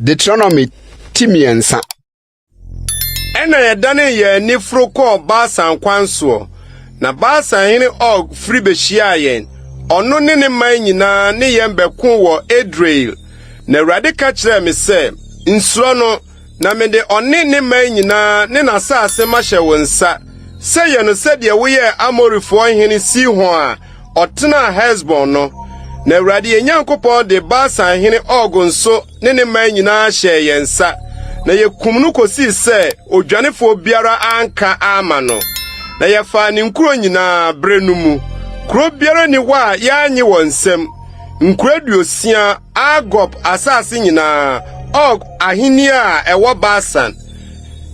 Deuteronomy Timiensa. Ena yedane ye nifro ko Bashan kwanso. Na Bashan hini Og free beshia yen. Ono ne man nyina ne yem bekun wo Israel. Na Awurade ka kire me se, nsuro no na me de one ne man nyina ne na asase ma hye wo nsa. Se ye no se de wo ye Amorifo hini Sihon a otena Hesbon no. Na Awurade ye Nyankopɔn de Bashan hini Og nso ne man nyina hye ye nsa. Na ye kumnu kosi se odwanefo biara anka ama no. Na ye fa ne nkuro nyina brenu mu. Kuro biara ni wa ya anyi wonsem. Nkuro duosia Agop asase nyina Og ahini a ewo Bashan.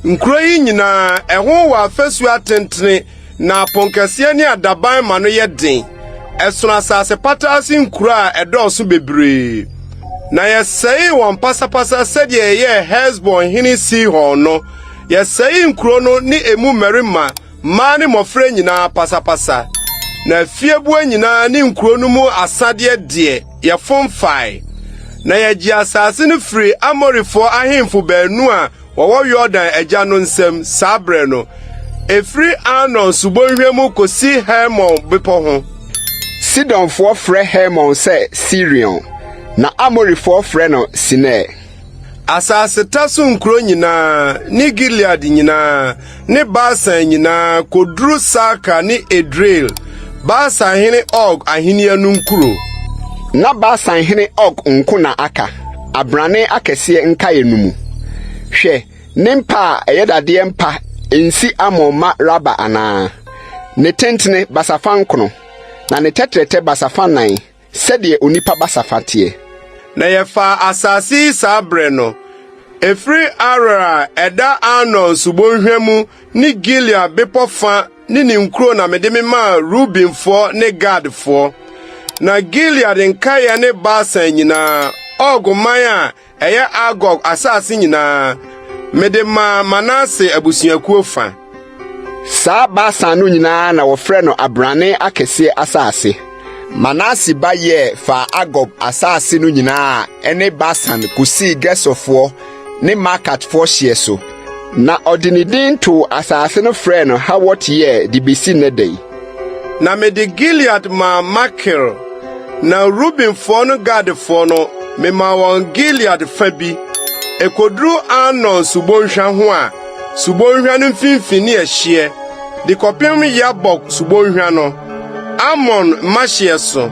Nkuro yi nyina eho wa afasu atentene na ponkese ni adaban ma no ye den. Esono asase patasi nkuro a edoso bebre. Na yesei won pasapasa sede ye Hesbon hini Sihon no. Yesei nkuro no ni emu merima ma ni mofre nyina pasapasa. Na fiebu nyina ni nkuro no mu asade de ye fomfai. Na ye gi asase no free Amorifo ahemfo baanu a wo Yordan agya no nsem sabre no. Efri Anon subonhwemu kosi Hermon bepo ho. Sidonfo frɛ Hermon se Sirion. Na Amorifo frɛ no Sine. Asase taso nkuro nyina ni Gilead nyina ni Bashan nyina kodru Saka ni Edrei. Bashan hene Og ahini anu nkuro. Na Bashan hene Og nko na aka. Abrane akɛse nka yenumu. Hwɛ, ne mpa eyedade mpa ensi amoma raba ana. Ne tentene basafa nkono. Na ne tetrete basafa nan. Sɛdeɛ onipa basafa tie. Na yefa asasi sabre no. Efri Ara eda Anon subonhwemu ni Gilead bepofa ni nkuro na mede ma Reuben fo ne Gad fo. Na Gilead nkaya ne Bashan nyina oguman a eye Agog asase nyina mede ma Manasseh abusuakuo fa. Sa Bashan no nyina na wofrɛ no abrane akɛse asase. Manasseh ba ye fa Agog asase no nyina ene Bashan kusi Gesofo ne Makatfo hye so. Na odinidin to asase no frɛ no Hawot ye di bisi ne dei. Na me de Gilead ma Makir. Na Reuben fo no Gad fo no me ma won Gilead fa bi. Ekodru Anon subonhwa ho a subonhwa no mfimfini ehye. De kopem Yabok subonhwa no. Amon mashie so.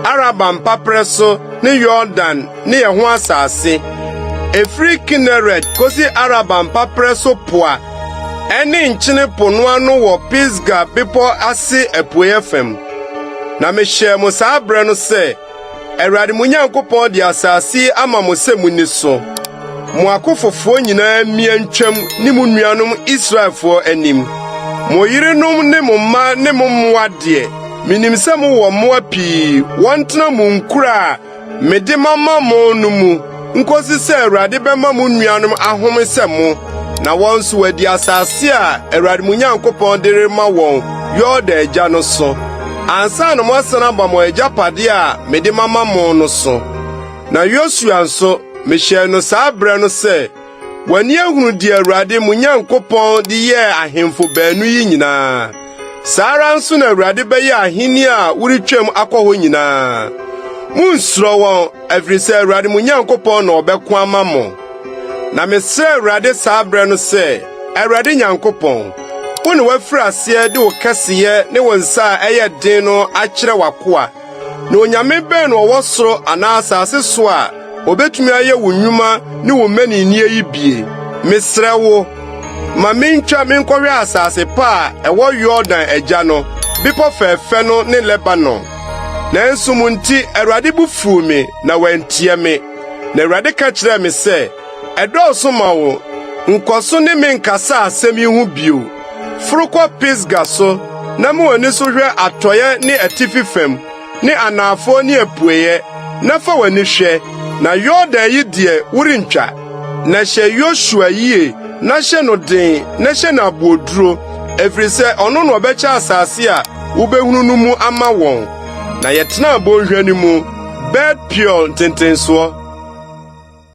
Araba mpapre so ne Yordan ne ho asase. Efri Kinneret kosi Araba mpapre so poa. Eni nchine pono ano wo Pisga bepo ase epoye fem. Na me hye mo sa abre no se Awurade mo Nyankopɔn de asase ama mo se muni so. Mo akofofo nyina mia ntwam ni mo nuanom Israelfo anim. Mo yirenom ne mo mma ne mo mmoa de. Minim se mo wo mmoa pii wontena mo nkura me de mama mo no mu. Nkosi se Awurade bema mo nuanom ahome se mo. Na wonso wadi asase a Awurade mo Nyankopɔn de rema won Yordan agya no so. Ansa no mo sana ba mo agyapade a me de mama mo no so. Na Yosua nso me hye no sa abre no se wani ehunu di Awurade mo Nyankopɔn de ye ahemfo baanu yi nyina. Sara nso na Awurade bɛyɛ ahini a wuritwam akɔhɔ nyina. Munsuro won afiri sɛ Awurade mo Nyankopɔn na ɔbɛko ama mo. Na mesrɛ Awurade sa abre no se Awurade Nyankopɔn wo ne wafiri ase de wo kɛseyɛ ne wo nsa a ɛyɛ den no akyerɛ wakoa. Na onyame bɛn no wɔ soro ana asase so a obetumi ayɛ wo nnwuma ne wo manini yi bie. Mesrɛ wo ma mentwa menkɔhwɛ asase pa a ɛwɔ Yordan agya no bepɔ fɛfɛ no ne Lebanon. Nanso mo nti Awurade bu fu me na wantie me. Na Awurade ka kyerɛ me sɛ ɛdɔɔso ma wo nkɔso ne me nkasa asɛm yi ho bio. Frukɔ Pisga so na mo wani so hwɛ atɔyɛ ne atifi fam ne anafo ne apueyɛ na fa wani hwɛ na Yordan yi die worintwa. Na hyɛ Yosua yie na hyɛ no den na hyɛ no aboduro efiri sɛ ɔno no ɔbɛkyɛ asase a wobehunu no mu ama wɔn. Na yɛtena abonhwa ni mu Bet Peor ntentensoɔ.